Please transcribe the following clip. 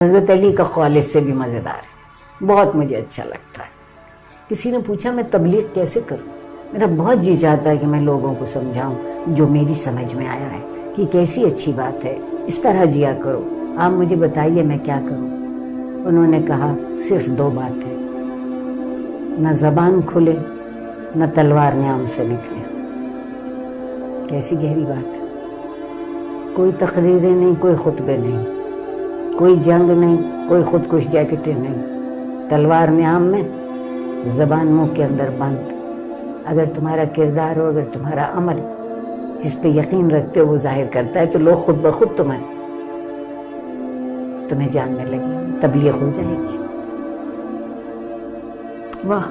حضرت علی کا قول اس سے بھی مزیدار ہے، بہت مجھے اچھا لگتا ہے۔ کسی نے پوچھا میں تبلیغ کیسے کروں؟ میرا بہت جی چاہتا ہے کہ میں لوگوں کو سمجھاؤں جو میری سمجھ میں آیا ہے کہ کیسی اچھی بات ہے، اس طرح جیا کرو، آپ مجھے بتائیے میں کیا کروں۔ انہوں نے کہا صرف 2 باتیں، نہ زبان کھلے نہ تلوار نیام سے نکلے۔ کیسی گہری بات ہے۔ کوئی تقریریں نہیں، کوئی خطبے نہیں، کوئی جنگ نہیں، کوئی خودکش جیکٹیں نہیں، تلوار نیام میں، زبان منہ کے اندر بند۔ اگر تمہارا کردار ہو، اگر تمہارا عمل جس پہ یقین رکھتے ہو وہ ظاہر کرتا ہے تو لوگ خود بخود تمہیں جاننے لگے، تبلیغ ہو جائے گی۔ واہ